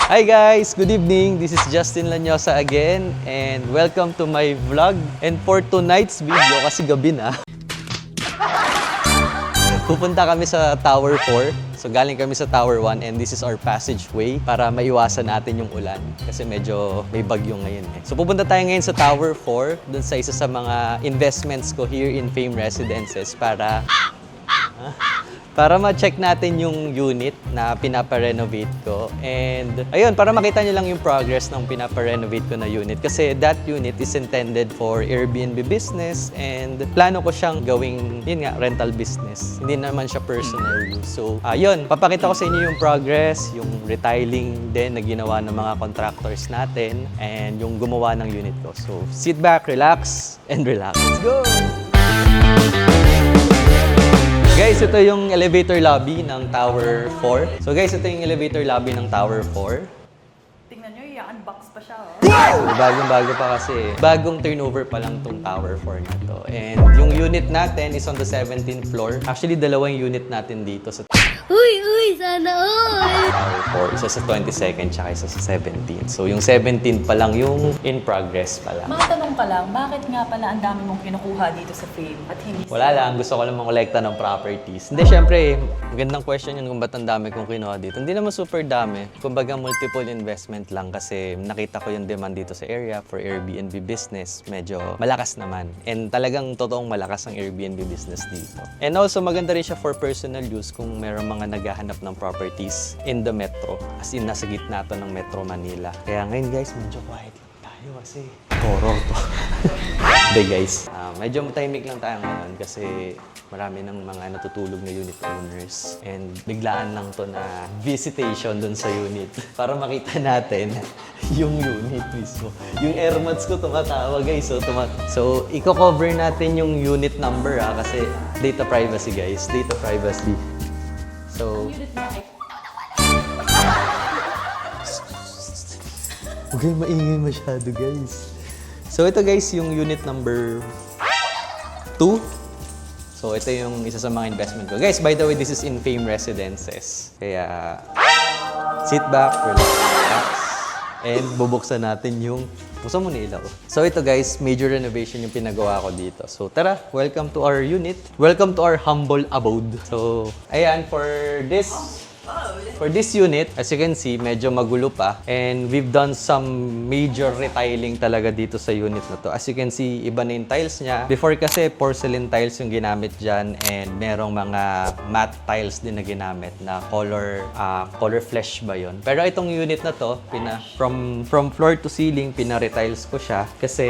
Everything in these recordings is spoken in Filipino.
Hi guys! Good evening! This is Justin Lanyosa again and welcome to my vlog. And for tonight's video, kasi gabi na, pupunta kami sa Tower 4. So galing kami sa Tower 1 and this is our passageway para maiwasan natin yung ulan kasi medyo may bagyo ngayon eh. So pupunta tayo ngayon sa Tower 4 dun sa isa sa mga investments ko here in Fame Residences para ma-check natin yung unit na pinapa-renovate ko. And ayun, para makita nyo lang yung progress ng pinapa-renovate ko na unit. Kasi that unit is intended for Airbnb business and plano ko siyang gawing, yun nga, rental business. Hindi naman siya personal use. So, ayun, papakita ko sa inyo yung progress, yung retiling din na ginawa ng mga contractors natin and yung gumawa ng unit ko. So, sit back, relax, and relax. Let's go! Guys, ito yung elevator lobby ng Tower 4. So guys, ito yung elevator lobby ng Tower 4. Tingnan nyo, i-unbox pa siya. Oh. So, bagong-bago pa kasi. Bagong turnover pa lang tong Tower 4 na to. And yung unit natin is on the 17th floor. Actually, dalawang unit natin dito sa Uy, sana all! Tower 4. Isa sa 22nd, tsaka isa sa 17th. So yung 17th pa lang yung in progress pa lang. Matanong ka lang, bakit nga pala ang dami mong kinukuha dito sa Fame at hindi Wala lang, gusto ko lang mangolekta ng properties. Hindi, syempre, magandang question yun kung ba't ang dami kong kinuha dito. Hindi naman super dami. Kumbaga multiple investment lang kasi nakita ko yung demand dito sa area for Airbnb business. Medyo malakas naman. And talagang totoong malakas ang Airbnb business dito. And also, maganda rin siya for personal use kung meron mga naghahanap ng properties in the metro. As in, nasa gitna to ng Metro Manila. Kaya ngayon guys, medyo quiet lang tayo kasi horror to. Hindi guys, medyo matahimik lang tayo ngayon kasi marami ng mga natutulog na unit owners. And biglaan lang to na visitation dun sa unit para makita natin yung unit mismo. Yung air mats ko tumatawa guys. So i-cover natin yung unit number kasi data privacy guys. Data privacy. So, unit niya ay huwag kayong maingay masyado, guys. So, ito guys, yung unit number 2. So, ito yung isa sa mga investment ko. Guys, by the way, this is in Fame Residences. Kaya, sit back, relax, and bubuksan natin yung buksan mo na ilaw. So ito guys, major renovation yung pinagawa ko dito. So tara, welcome to our unit. Welcome to our humble abode. So, ayan, for this unit, as you can see, medyo magulo pa. And we've done some major retiling talaga dito sa unit na to. As you can see, iba na yung tiles niya. Before kasi, porcelain tiles yung ginamit dyan. And merong mga matte tiles din na ginamit na color flesh ba yun. Pero itong unit na to, from floor to ceiling, pina-retiles ko siya. Kasi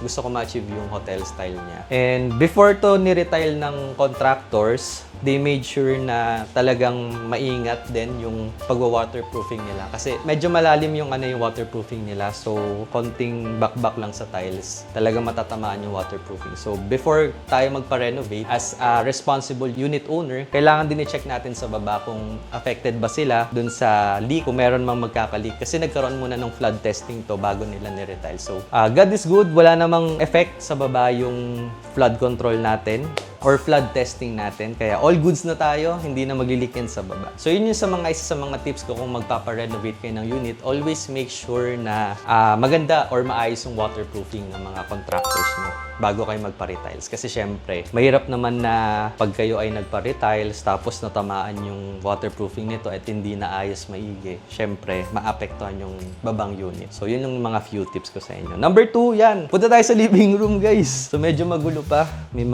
gusto ko ma-achieve yung hotel style niya. And before to ni-retile ng contractors, they made sure na talagang maingat din yung pagwa-waterproofing nila. Kasi medyo malalim yung yung waterproofing nila. So, konting back lang sa tiles. Talagang matatamaan yung waterproofing. So, before tayo magpa-renovate, as a responsible unit owner, kailangan din i-check natin sa baba kung affected ba sila dun sa leak, kung meron mang magkakaleak. Kasi nagkaroon muna ng flood testing to bago nila ni-retile. So, God is good. Wala namang effect sa baba yung flood control natin or flood testing natin. Kaya all goods na tayo, hindi na maglilikin sa baba. So yun yung isa sa mga tips ko kung magpapa-renovate kayo ng unit. Always make sure na maganda or maayos yung waterproofing ng mga contractors mo bago kayo magpa-retiles. Kasi syempre, mahirap naman na pag kayo ay nagpa-retiles tapos natamaan yung waterproofing nito at hindi na ayos maigi. Syempre, maapektuhan yung babang unit. So yun yung mga few tips ko sa inyo. Number 2, yan. Punta tayo sa living room, guys. So medyo magulo pa. May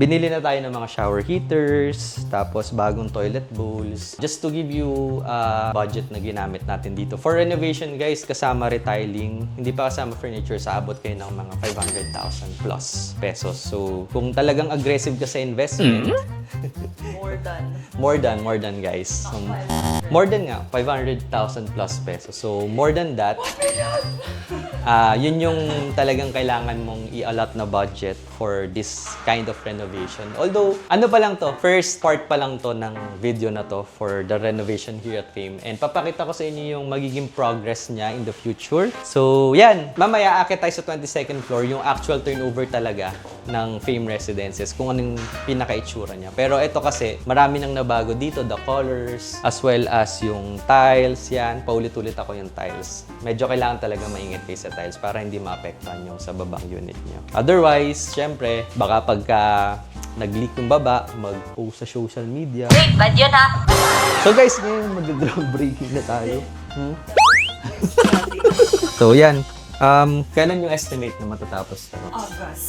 binili na tayo ng mga shower heaters, tapos bagong toilet bowls. Just to give you budget na ginamit natin dito. For renovation guys, kasama retiling, hindi pa kasama furniture, sa abot kayo ng mga 500,000 plus pesos. So, kung talagang aggressive ka sa investment, more than guys. So, more than nga, 500,000 plus pesos. So, more than that, Yun yung talagang kailangan mong i-allot na budget for this kind of renovation. Although, ano pa lang to, first part pa lang to ng video na to for the renovation here at Fame. And papakita ko sa inyo yung magiging progress niya in the future. So, yan. Mamaya, akit tayo sa 22nd floor, yung actual turnover talaga ng Fame Residences, kung anong pinaka-itsura niya. Pero ito kasi, marami nang nabago dito, the colors, as well as yung tiles, yan. Paulit-ulit ako yung tiles. Medyo kailangan talaga maingat kayo sa tiles para hindi maapektuhan yung sa babang unit niyo. Otherwise, syempre, baka pagka nag-leak yung baba, mag-post sa social media. Wait, bad yun ha? So guys, ngayon mag-groundbreaking na tayo. So yan. Kailan yung estimate na matatapos ito?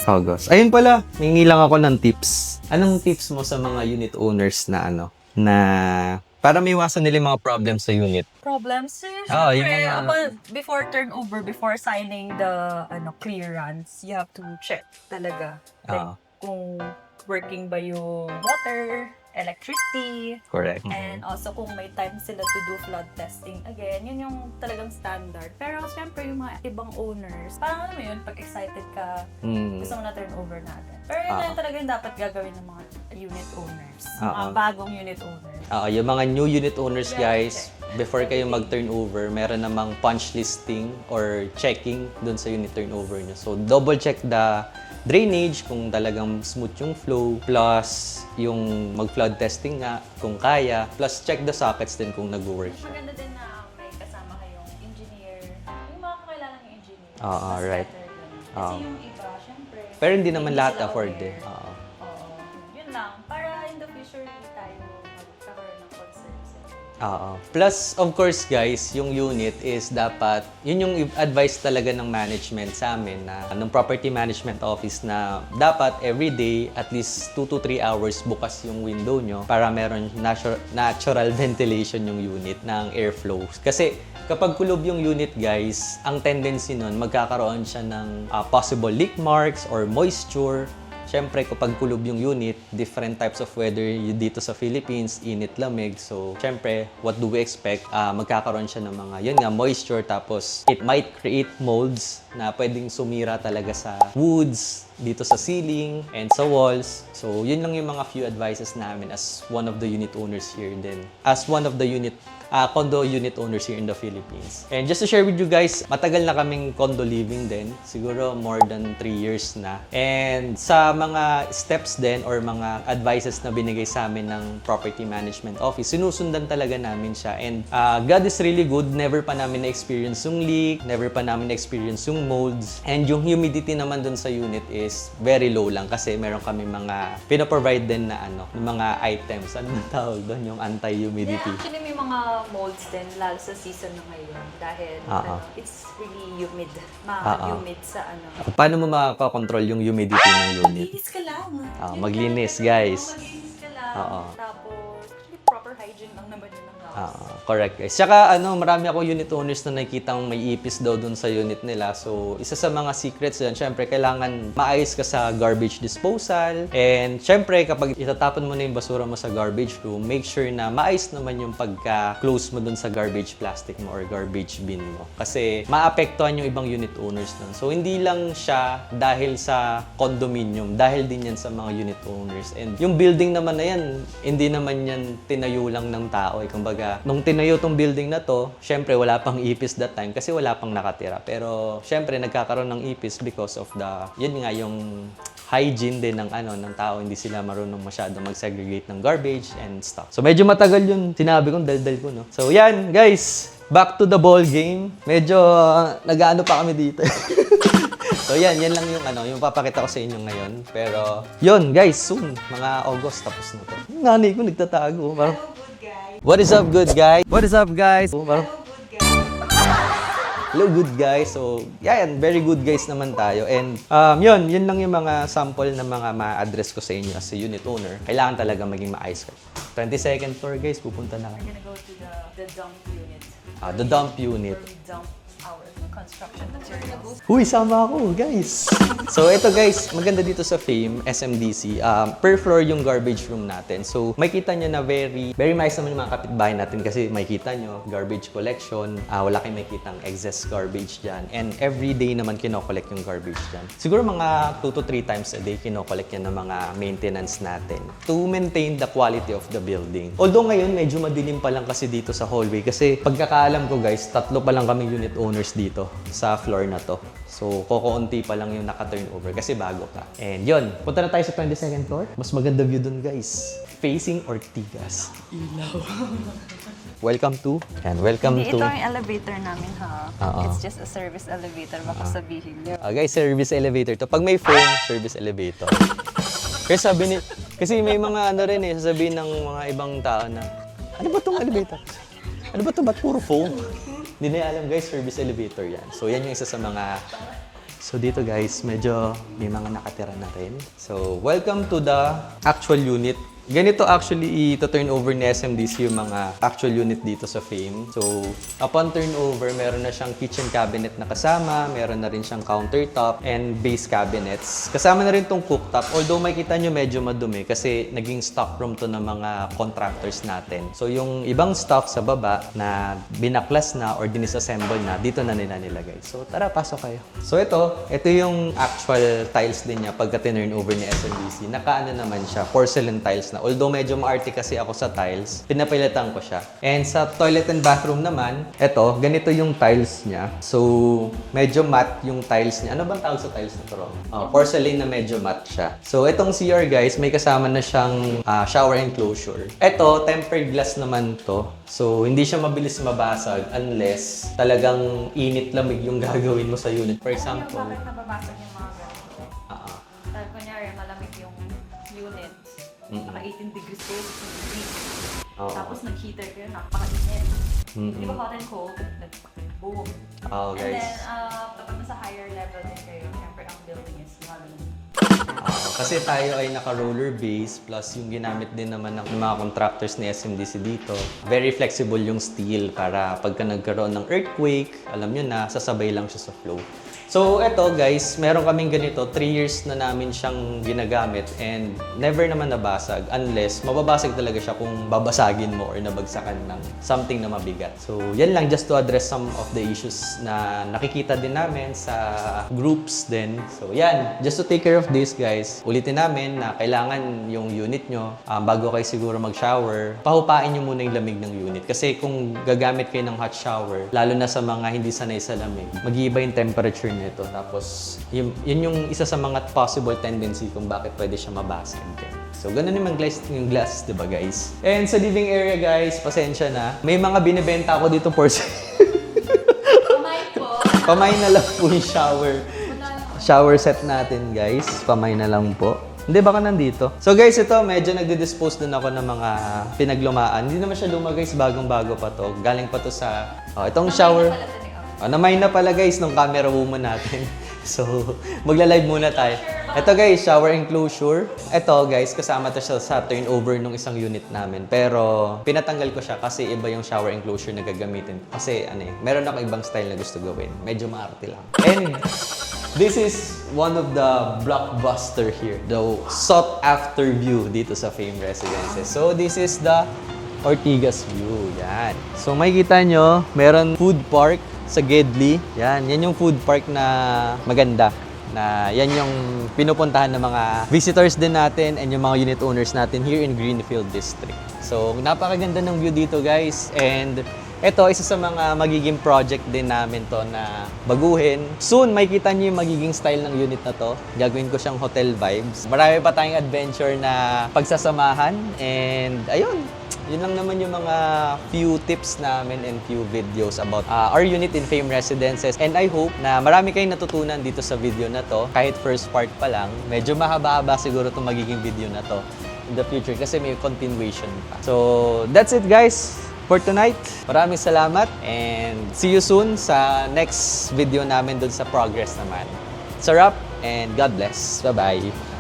August. Ayun pala, hingi lang ako ng tips. Anong tips mo sa mga unit owners na para may iwasan nila yung mga problems sa unit? Problems? Oo, yung Syempre, mga- before turnover, before signing the clearance, you have to check talaga. Like, Oo. kung working ba yung water, electricity, Correct. and also kung may time sila to do flood testing again, yun yung talagang standard. Pero syempre yung mga ibang owners, parang alam mo yun, pag excited ka, gusto mo na turnover na agad. Pero yun na talaga yung dapat gagawin ng mga unit owners, mga bagong unit owners. Yung mga new unit owners, guys, before kayo mag-turnover, meron namang punch listing or checking dun sa unit turnover nyo. So, double check the drainage kung talagang smooth yung flow, plus yung mag-flood testing nga kung kaya, plus check the sockets din kung nag-work. Maganda din na may kasama kayong engineer, yung mga kakilala ng engineer. Right. Better yun. Kasi yung iba, syempre, Pero hindi naman hindi lahat sila afford aware. eh. Oo. Yun lang. Para in the future, hindi tayo magkakaroon ng concerns. Plus, of course, guys, yung unit is dapat, yun yung advice talaga ng management sa amin ng property management office na dapat every day, at least 2 to 3 hours bukas yung window nyo para meron natural ventilation yung unit ng airflow. Kasi kapag kulob yung unit, guys, ang tendency nun, magkakaroon siya ng possible leak marks or moisture. Siyempre, kapag kulob yung unit, different types of weather dito sa Philippines, init, lamig. So, siyempre, what do we expect? Magkakaroon siya ng mga, yun nga, moisture. Tapos, it might create molds na pwedeng sumira talaga sa woods, dito sa ceiling, and sa walls. So, yun lang yung mga few advices namin as one of the unit owners here din. As one of the condo unit owners here in the Philippines. And just to share with you guys, matagal na kaming condo living din. Siguro more than 3 years na. And sa mga steps din or mga advices na binigay sa amin ng property management office, sinusundan talaga namin siya. And God is really good. Never pa namin na-experience yung leak. Never pa namin na-experience yung molds. And yung humidity naman dun sa unit is very low lang kasi meron kami mga pinaprovide din na mga items. Ano ang tawag doon? Yung anti-humidity. Yeah, actually, may mga molds din, lalo sa season na ngayon. Dahil it's really humid. Humid sa Paano mo makakontrol yung humidity ng unit? Maglinis ka lang. Maglinis, guys. Maglinis ka lang. Tapos, actually, proper hygiene lang naman yun ng house. Correct, guys. Tsaka, marami ako unit owners na nakikita may ipis daw dun sa unit nila. So, isa sa mga secrets yan, syempre, kailangan maayos ka sa garbage disposal. And, syempre, kapag itatapon mo na yung basura mo sa garbage room, make sure na maayos naman yung pagka-close mo dun sa garbage plastic mo or garbage bin mo. Kasi, maapektuhan yung ibang unit owners nun. So, hindi lang siya dahil sa condominium, dahil din yan sa mga unit owners. And, yung building naman na yan, hindi naman yan tinayo lang ng tao. Kumbaga, nung tinayo tong building na to, syempre wala pang ipis that time kasi wala pang nakatira. Pero syempre nagkakaroon ng ipis because of yun nga yung hygiene din ng ng tao, hindi sila marunong masyado mag-segregate ng garbage and stuff. So medyo matagal yun, sinabi kong daldal ko, no? So yan, guys, back to the ball game. Medyo nag-aano pa kami dito. So yan lang yung papakita ko sa inyo ngayon. Pero yun, guys, soon, mga August tapos na to. Yung nanay ko nagtatago, parang what is up, good guys? What is up, guys? Hello, good guys. So, yan, very good guys naman tayo. And yun lang yung mga sample na mga ma-address ko sa inyo as a unit owner. Kailangan talaga maging maayos ka. 22nd floor, guys, pupunta na We're kami. gonna go to the dump unit. The dump unit. Where we dump our construction materials. Huy, sama ako, guys! So, ito guys, maganda dito sa Fame, SMDC. Per floor yung garbage room natin. So, makikita nyo na very nice naman yung mga kapitbahay natin kasi makikita nyo, garbage collection, wala kayong makikitang excess garbage dyan. And every day naman kinokollect yung garbage dyan. Siguro mga 2 to 3 times a day kinokollect yan ng mga maintenance natin to maintain the quality of the building. Although ngayon, medyo madilim pa lang kasi dito sa hallway kasi pagkakaalam ko guys, 3 pa lang kami unit owners dito sa floor na to. So, kokonti pa lang yung naka-turnover kasi bago ka. And yun, punta na tayo sa 22nd floor. Mas maganda view dun guys. Facing Ortigas. Ilaw. Welcome to, and welcome Hindi to... ito ang elevator namin ha. Oo. It's just a service elevator, baka sabihin niyo. Guys, service elevator to. Pag may phone, service elevator. Kasi may mga ano rin sasabihin ng mga ibang tao na, ano ba tong elevator? Ano ba to? Ba't puro phone? Hindi na alam guys, service elevator yan. So yan yung isa sa mga... So dito guys, medyo may mga nakatira na rin. So welcome to the actual unit. Ganito actually i-turn over ni SMDC yung mga actual unit dito sa Fame. So, upon turnover, meron na siyang kitchen cabinet na kasama, meron na rin siyang countertop and base cabinets. Kasama na rin tong cooktop, although makikita nyo medyo madumi kasi naging stock room to ng mga contractors natin. So, yung ibang stuff sa baba na binaklas na or dinisassemble na, dito na nila nilagay. So, tara, pasok kayo. So, ito yung actual tiles din niya pagka turn over ni SMDC. Nakaano naman siya, porcelain tiles na. Although medyo maarte kasi ako sa tiles, pinapilitan ko siya. And sa toilet and bathroom naman, ganito yung tiles niya. So, medyo matte yung tiles niya. Ano bang tawag sa tiles na to, Ron? Porcelain na medyo matte siya. So, itong CR guys, may kasama na siyang shower enclosure. Tempered glass naman to. So, hindi siya mabilis mabasag unless talagang init-lamig yung gagawin mo sa unit. For example, Bakit nababasag yung mga ganito? Dahil kunyari, malamig yung unit. Naka 18 degrees Celsius yung heat. Tapos nag-heater kayo, napaka-init. Di ba hot and cold? Boom. And guys. then, kapag nasa higher level din kayo, syempre ang building is malamig. Kasi tayo ay naka-roller base plus yung ginamit din naman ng mga contractors ni SMDC dito. Very flexible yung steel para pagka nagkaroon ng earthquake, alam nyo na, sasabay lang siya sa flow. So, guys, meron kaming ganito. 3 years na namin siyang ginagamit and never naman nabasag unless mababasag talaga siya kung babasagin mo or nabagsakan ng something na mabigat. So, yan lang just to address some of the issues na nakikita din namin sa groups din. So, yan. Just to take care of this, guys. Ulitin namin na kailangan yung unit nyo, bago kayo siguro mag-shower, pahupain nyo muna yung lamig ng unit. Kasi kung gagamit kayo ng hot shower, lalo na sa mga hindi sanay sa lamig, mag-iiba yung temperature nito. Tapos, yun yung isa sa mga possible tendency kung bakit pwede siya mabasag. So, ganun yung glass, di ba guys? And sa living area guys, pasensya na. May mga binibenta ako dito Kamay po. Pamay na lang po yung shower set natin guys. Pamay na lang po. Hindi, baka nandito. So guys, ito, medyo nagdi-dispose din ako ng mga pinaglumaan. Hindi naman siya luma guys, bagong-bago pa to. Galing pa to sa, itong shower. Namay na pala guys nung camera woman natin. So, magla-live muna tayo. Ito guys, shower enclosure. Ito guys, kasama to siya sa turnover nung isang unit namin. Pero, pinatanggal ko siya kasi iba yung shower enclosure na gagamitin. Kasi, meron ako ibang style na gusto gawin. Medyo maarte lang. And, this is one of the blockbuster here. The sought-after view dito sa Fame Residences. So, this is the Ortigas view. Yan. So, makikita nyo, meron food park sa Gedli. Yan yung food park na maganda. Na yan yung pinupuntahan ng mga visitors din natin and yung mga unit owners natin here in Greenfield District. So, napakaganda ng view dito guys. And ito, isa sa mga magiging project din namin to na baguhin. Soon, makikita nyo yung magiging style ng unit na to. Gagawin ko siyang hotel vibes. Marami pa tayong adventure na pagsasamahan. And ayun, yun lang naman yung mga few tips namin and few videos about our unit in Fame Residences. And I hope na marami kayong natutunan dito sa video na to. Kahit first part pa lang, medyo mahaba-haba siguro itong magiging video na to in the future kasi may continuation pa. So, that's it guys for tonight. Maraming salamat and see you soon sa next video namin dun sa progress naman. Sarap and God bless. Bye-bye.